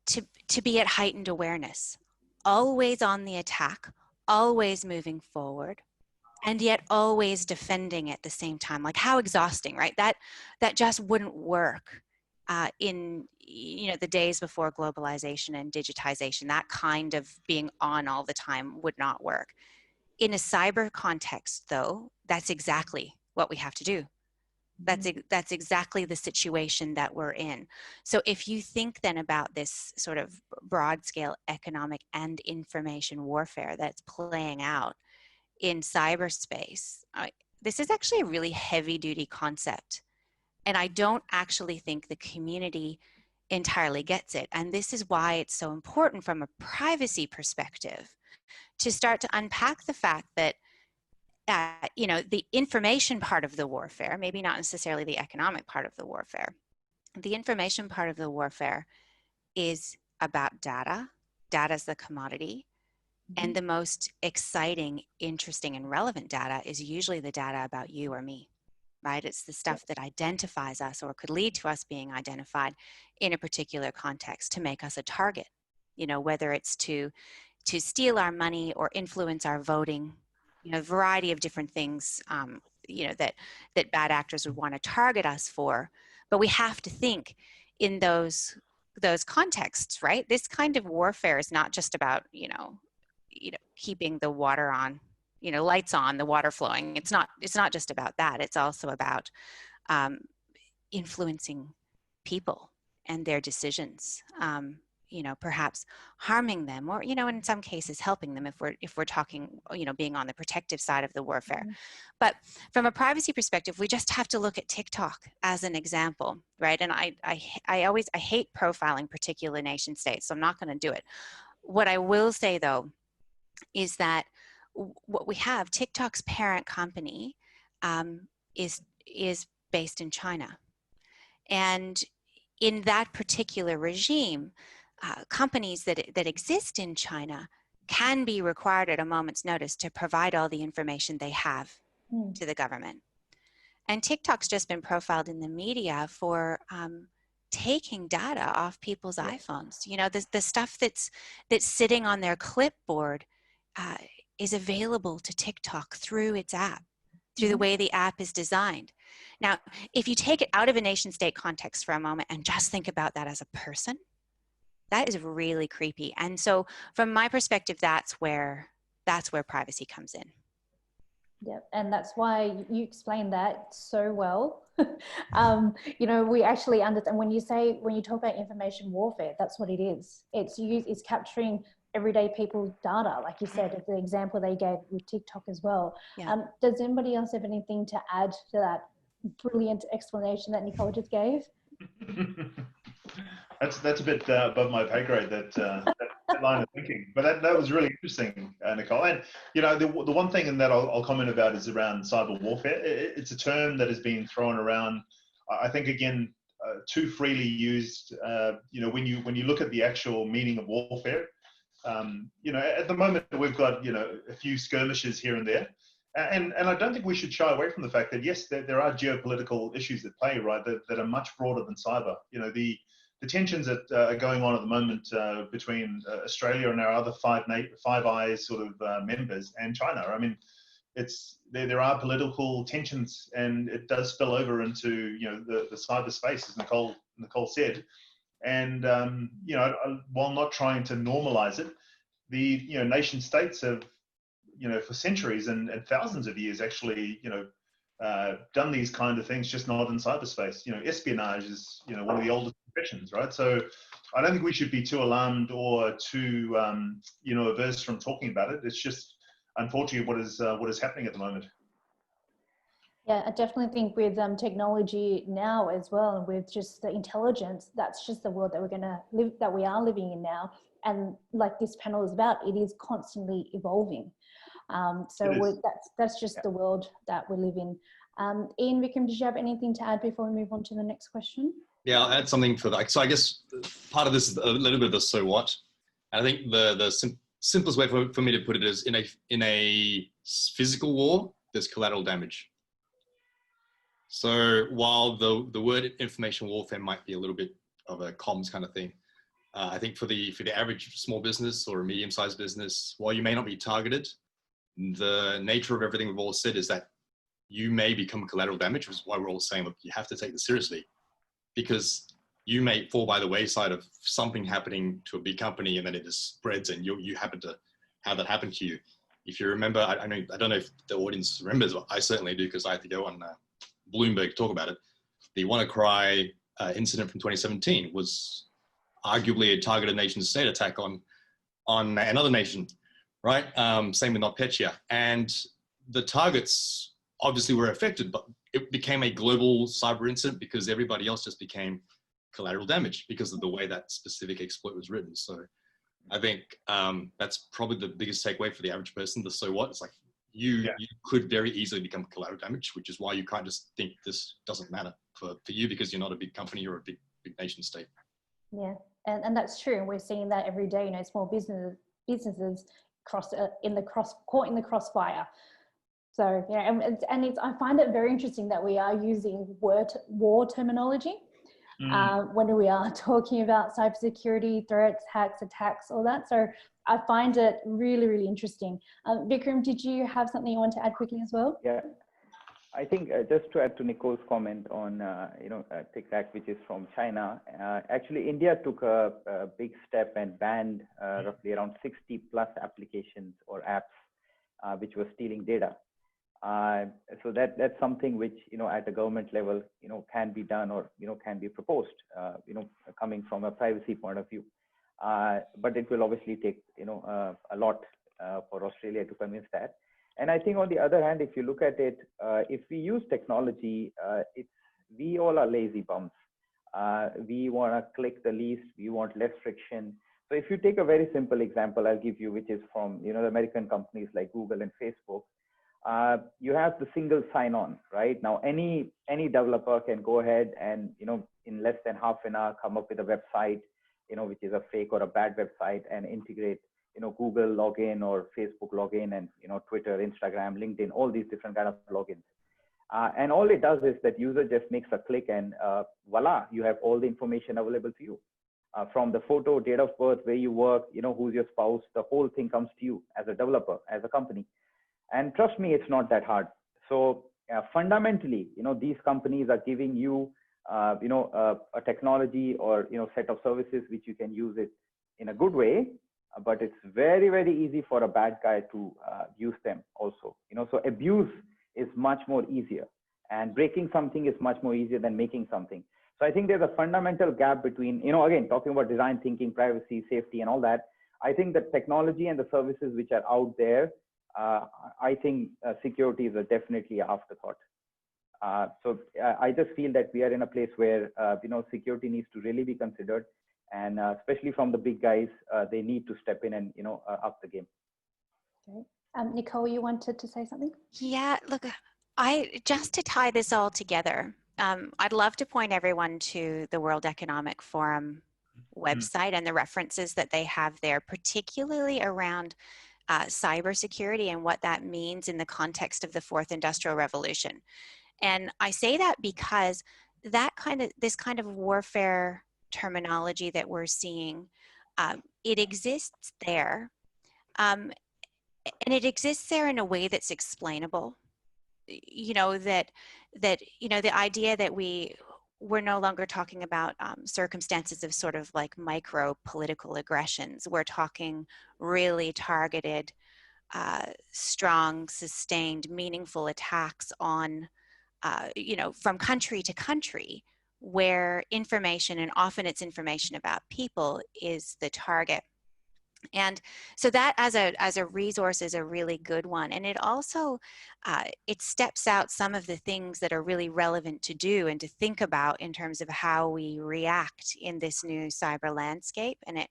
to be at heightened awareness, always on the attack, always moving forward, and yet always defending at the same time. Like, how exhausting, right? That just wouldn't work in, you know, the days before globalization and digitization. That kind of being on all the time would not work. In a cyber context, though, that's exactly what we have to do. That's exactly the situation that we're in. So if you think then about this sort of broad scale economic and information warfare that's playing out in cyberspace, this is actually a really heavy duty concept. And I don't actually think the community entirely gets it. And this is why it's so important from a privacy perspective to start to unpack the fact that, you know, the information part of the warfare, maybe not necessarily the economic part of the warfare, the information part of the warfare is about data. Data is the commodity. And the most exciting, interesting, and relevant data is usually the data about you or me, right? It's the stuff that identifies us or could lead to us being identified in a particular context to make us a target, you know, whether it's to steal our money or influence our voting, you know, a variety of different things, you know, that bad actors would want to target us for. But we have to think in those contexts, right? This kind of warfare is not just about, you know, keeping the water on, you know, lights on, the water flowing. It's not just about that. It's also about influencing people and their decisions. You know, perhaps harming them, or, you know, in some cases helping them if we're talking, you know, being on the protective side of the warfare. But from a privacy perspective, we just have to look at TikTok as an example, right? And I hate profiling particular nation states, so I'm not going to do it. What I will say, though, is that what we have, TikTok's parent company is based in China. And in that particular regime, companies that exist in China can be required at a moment's notice to provide all the information they have to the government. And TikTok's just been profiled in the media for taking data off people's iPhones. You know, the stuff that's sitting on their clipboard is available to TikTok through its app, through the way the app is designed. Now, if you take it out of a nation state context for a moment and just think about that as a person, that is really creepy. And so from my perspective, that's where privacy comes in. Yeah, and that's why you explained that so well. You know, we actually understand when you talk about information warfare, that's what it is. It's capturing everyday people's data, like you said, the example they gave with TikTok as well. Yeah. Does anybody else have anything to add to that brilliant explanation that Nicole just gave? That's a bit above my pay grade, that line of thinking. But that was really interesting, Nicole. And, you know, the one thing that I'll comment about is around cyber warfare. It's a term that has been thrown around, I think, again, too freely used. You know, when you look at the actual meaning of warfare, you know, at the moment we've got, you know, a few skirmishes here and there. And I don't think we should shy away from the fact that, yes, there are geopolitical issues at play, right, that are much broader than cyber. You know, the tensions that are going on at the moment between Australia and our other Five Eyes sort of members and China. I mean, there are political tensions, and it does spill over into, you know, the cyberspace, as Nicole said. And you know, while not trying to normalize it, the, you know, nation states have, you know, for centuries and thousands of years actually, you know, done these kind of things, just not in cyberspace. You know, espionage is, you know, one of the oldest professions, right? So I don't think we should be too alarmed or too, you know, averse from talking about it. It's just, unfortunately, what is happening at the moment. Yeah, I definitely think with technology now as well, and with just the intelligence, that's just the world that we are living in now. And like this panel is about, it is constantly evolving. That's just the world that we live in. Ian, Vikram, did you have anything to add before we move on to the next question? Yeah, I'll add something for that. So I guess part of this is a little bit of the so what. And I think the simplest way for me to put it is in a physical war, there's collateral damage. So while the word information warfare might be a little bit of a comms kind of thing, I think for the average small business or a medium-sized business, while you may not be targeted, the nature of everything we've all said is that you may become collateral damage, which is why we're all saying, look, you have to take this seriously, because you may fall by the wayside of something happening to a big company and then it just spreads and you happen to have that happen to you. If you remember, I don't know if the audience remembers, but I certainly do, because I had to go on Bloomberg to talk about it. The WannaCry incident from 2017 was arguably a targeted nation state attack on another nation, right? Same with NotPetya. And the targets obviously were affected, but it became a global cyber incident because everybody else just became collateral damage because of the way that specific exploit was written. So I think that's probably the biggest takeaway for the average person. The so what? It's like you could very easily become collateral damage, which is why you can't just think this doesn't matter for you because you're not a big company or a big nation state. Yeah, and that's true. And we're seeing that every day. You know, small businesses caught in the crossfire. So yeah, and I find it very interesting that we are using war terminology when we are talking about cybersecurity threats, hacks, attacks, all that. So I find it really, really interesting. Vikram, did you have something you want to add quickly as well? Yeah, I think just to add to Nicole's comment on TikTok, which is from China. Actually, India took a big step and banned roughly around 60 plus applications or apps which were stealing data. So that's something which, at the government level, can be done or, can be proposed, coming from a privacy point of view. But it will obviously take, a lot for Australia to convince that. And I think on the other hand, if you look at it, if we use technology, we all are lazy bums. We want to click the least, we want less friction. So if you take a very simple example, I'll give you, which is from, the American companies like Google and Facebook. You have the single sign-on, right? Now, any developer can go ahead and, in less than half an hour, come up with a website, which is a fake or a bad website, and integrate, Google login or Facebook login, and, Twitter, Instagram, LinkedIn, all these different kind of logins. And all it does is that user just makes a click and voila, you have all the information available to you. From the photo, date of birth, where you work, who's your spouse, the whole thing comes to you as a developer, as a company. And trust me, it's not that hard. So fundamentally, these companies are giving you, a technology or, set of services which you can use it in a good way, but it's very, very easy for a bad guy to use them also. So abuse is much more easier, and breaking something is much more easier than making something. So I think there's a fundamental gap between, again, talking about design thinking, privacy, safety, and all that. I think the technology and the services which are out there, I think security is definitely an afterthought. So I just feel that we are in a place where, security needs to really be considered, and especially from the big guys, they need to step in and, up the game. Okay. Nicole, you wanted to say something? Yeah, look, just to tie this all together, I'd love to point everyone to the World Economic Forum website and the references that they have there, particularly around cybersecurity and what that means in the context of the fourth industrial revolution. And I say that because this kind of warfare terminology that we're seeing, it exists there, and it exists there in a way that's explainable. The idea that we're no longer talking about circumstances of sort of like micro political aggressions. We're talking really targeted, strong, sustained, meaningful attacks on you know, from country to country, where information, and often it's information about people, is the target. And so that as a resource is a really good one. And it also, it steps out some of the things that are really relevant to do and to think about in terms of how we react in this new cyber landscape. And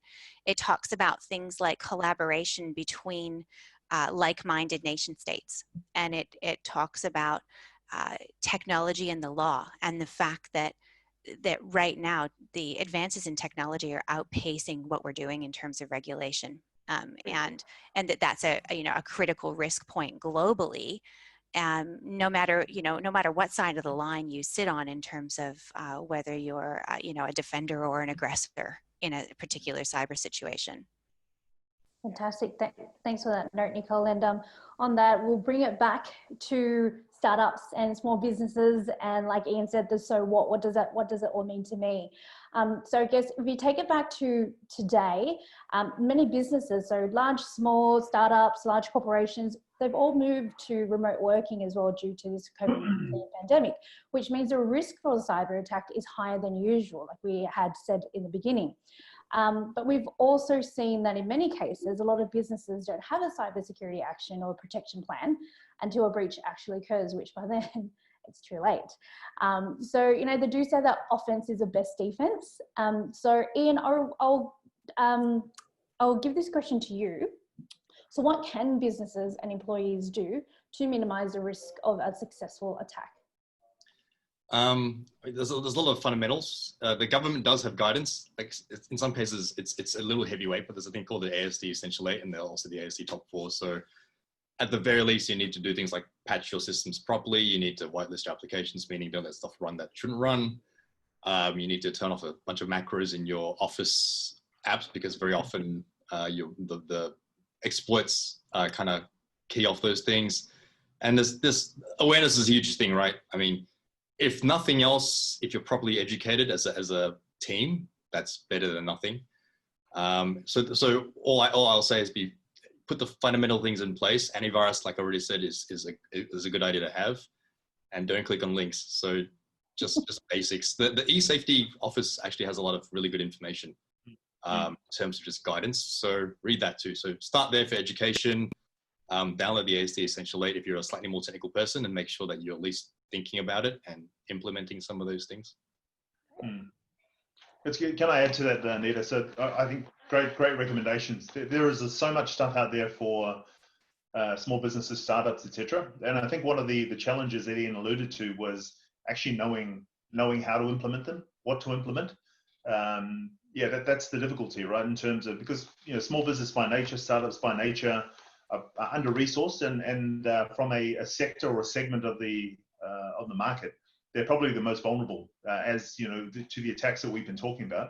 it talks about things like collaboration between like-minded nation states. And it talks about technology and the law, and the fact that right now the advances in technology are outpacing what we're doing in terms of regulation, and that's a you know, a critical risk point globally, no matter what side of the line you sit on in terms of whether you're you know, a defender or an aggressor in a particular cyber situation. Fantastic. Thanks for that note, Nicole. And on that, we'll bring it back to startups and small businesses. And like Ian said, the so what does it all mean to me? So I guess if you take it back to today, many businesses, so large, small, startups, large corporations, they've all moved to remote working as well due to this COVID-19 pandemic, which means the risk for a cyber attack is higher than usual, like we had said in the beginning. But we've also seen that in many cases, a lot of businesses don't have a cybersecurity action or protection plan until a breach actually occurs, which by then it's too late. So, you know, they do say that offense is the best defense. So Ian, I'll give this question to you. So what can businesses and employees do to minimize the risk of a successful attack? There's a lot of fundamentals. The government does have guidance. Like in some cases, it's a little heavyweight, but there's a thing called the ASD Essential 8, and there's also the ASD Top 4. So at the very least, you need to do things like patch your systems properly. You need to whitelist your applications, meaning don't let stuff run that shouldn't run. You need to turn off a bunch of macros in your Office apps, because very often the exploits kind of key off those things. And this awareness is a huge thing, right? I mean, if nothing else, if you're properly educated as a team, that's better than nothing. So all I'll say is put the fundamental things in place. Antivirus, like I already said, is a good idea to have, and don't click on links. So just basics. The eSafety Office actually has a lot of really good information in terms of just guidance. So read that too. So start there for education. Download the ASD Essential 8 if you're a slightly more technical person, and make sure that you're at least thinking about it and implementing some of those things. It's good. Can I add to that, Nita? So I think great recommendations. There is so much stuff out there for small businesses, startups, etc. And I think one of the challenges that Ian alluded to was actually knowing how to implement them, what to implement. Yeah, that's the difficulty, right? In terms of, because you know, small business by nature, startups by nature are under-resourced, and from a sector or a segment of the market, they're probably the most vulnerable, as you know, to the attacks that we've been talking about,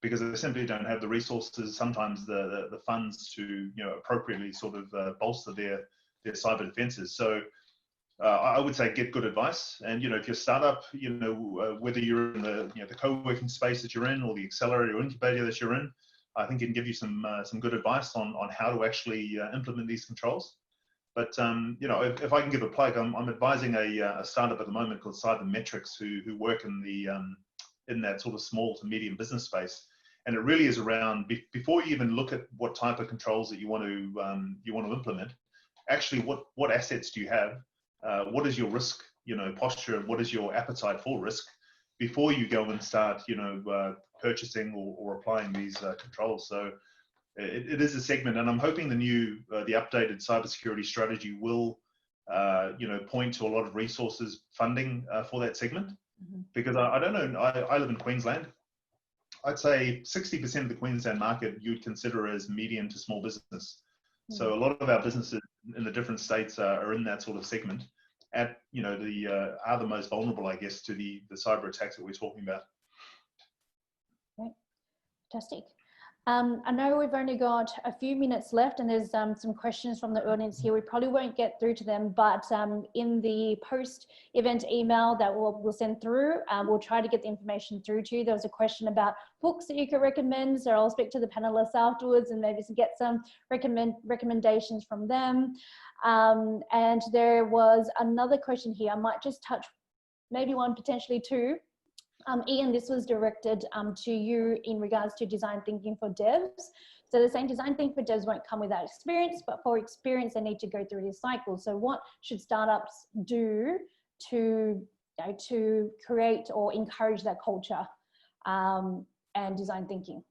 because they simply don't have the resources, sometimes the funds to, you know, appropriately sort of bolster their cyber defenses. So I would say get good advice, and you know, if you're a startup, you know, whether you're in the the co-working space that you're in, or the accelerator or incubator that you're in, I think it can give you some good advice on how to actually implement these controls. But you know, if I can give a plug, I'm advising a startup at the moment called Cybermetrics, who work in that sort of small to medium business space, and it really is around before you even look at what type of controls that you want to implement. Actually, what assets do you have? What is your risk, you know, posture? What is your appetite for risk before you go and start, you know, purchasing or applying these controls? So it is a segment, and I'm hoping the updated cybersecurity strategy will, you know, point to a lot of resources, funding for that segment. Because I don't know, I live in Queensland. I'd say 60% of the Queensland market you'd consider as medium to small business. So a lot of our businesses in the different states are in that sort of segment, at, you know, are the most vulnerable, I guess, to the cyber attacks that we're talking about. Great. Fantastic. I know we've only got a few minutes left, and there's some questions from the audience here. We probably won't get through to them, but in the post-event email that we'll send through, we'll try to get the information through to you. There was a question about books that you could recommend, so I'll speak to the panelists afterwards and maybe get some recommendations from them. And there was another question here. I might just touch maybe one, potentially two. Ian, this was directed to you in regards to design thinking for devs. So they're saying design thinking for devs won't come without experience, but for experience, they need to go through this cycle. So what should startups do to create or encourage that culture and design thinking?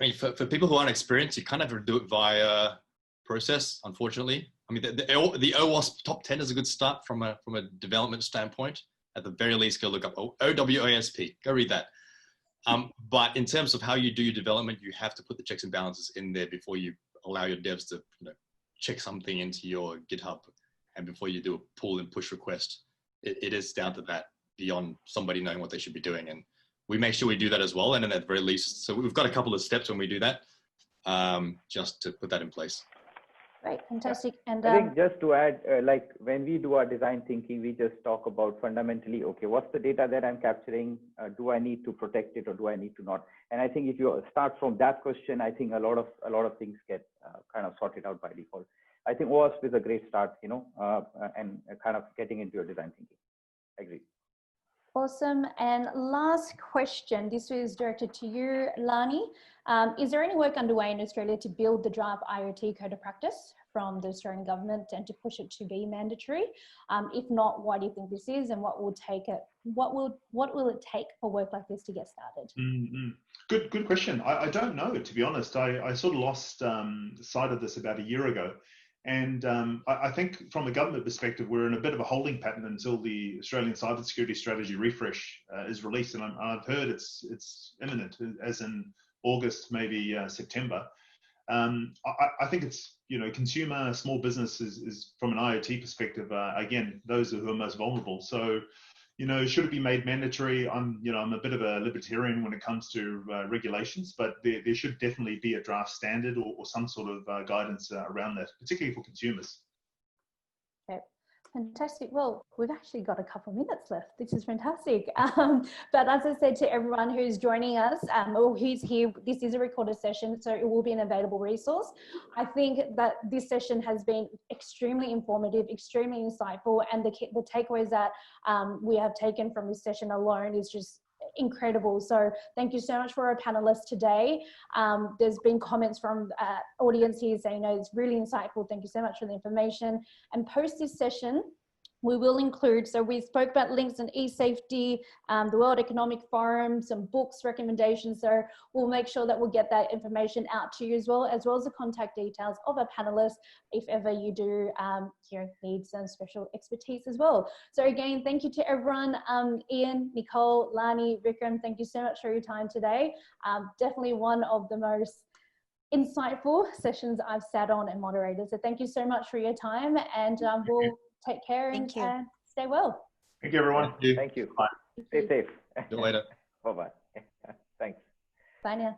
I mean, for people who aren't experienced, you kind of have to do it via process, unfortunately. I mean, the OWASP top 10 is a good start from a development standpoint. At the very least, go look up OWASP. Go read that. But in terms of how you do your development, you have to put the checks and balances in there before you allow your devs to check something into your GitHub, and before you do a pull and push request. It is down to that, beyond somebody knowing what they should be doing. And we make sure we do that as well. And then at the very least, so we've got a couple of steps when we do that, just to put that in place. Great, fantastic. And I think just to add, like when we do our design thinking, we just talk about fundamentally, okay, what's the data that I'm capturing? Do I need to protect it or do I need to not? And I think if you start from that question, I think a lot of things get kind of sorted out by default. I think OWASP is a great start, and kind of getting into your design thinking. I agree. Awesome. And last question, this is directed to you, Lani. Is there any work underway in Australia to build the draft IoT code of practice from the Australian government and to push it to be mandatory? If not, why do you think this is, and what will it take for work like this to get started? Good question. I don't know, to be honest. I sort of lost sight of this about a year ago. And I think from a government perspective, we're in a bit of a holding pattern until the Australian Cybersecurity Strategy refresh is released. And I've heard it's imminent, as in August, maybe September. I think it's, consumer, small business is from an IoT perspective, again, those who are most vulnerable. So, should it be made mandatory? I'm a bit of a libertarian when it comes to regulations, but there should definitely be a draft standard or some sort of guidance around that, particularly for consumers. Okay, fantastic. Well, we've actually got a couple of minutes left. This is fantastic. But as I said to everyone who's joining us or who's here, this is a recorded session, so it will be an available resource. I think that this session has been extremely informative, extremely insightful, and the takeaways that we have taken from this session alone is just incredible. So thank you so much for our panelists today. There's been comments from audience here saying, it's really insightful. Thank you so much for the information. And post this session, we will include, so we spoke about links on e-safety, the World Economic Forum, some books, recommendations. So we'll make sure that we'll get that information out to you as well as the contact details of our panelists if ever you do need some special expertise as well. So again, thank you to everyone. Ian, Nicole, Lani, Vikram, thank you so much for your time today. Definitely one of the most insightful sessions I've sat on and moderated. So thank you so much for your time, and we'll take care and stay well. Thank you, everyone. Thank you. Bye. Stay safe. See you later. Bye-bye. Thanks. Bye now.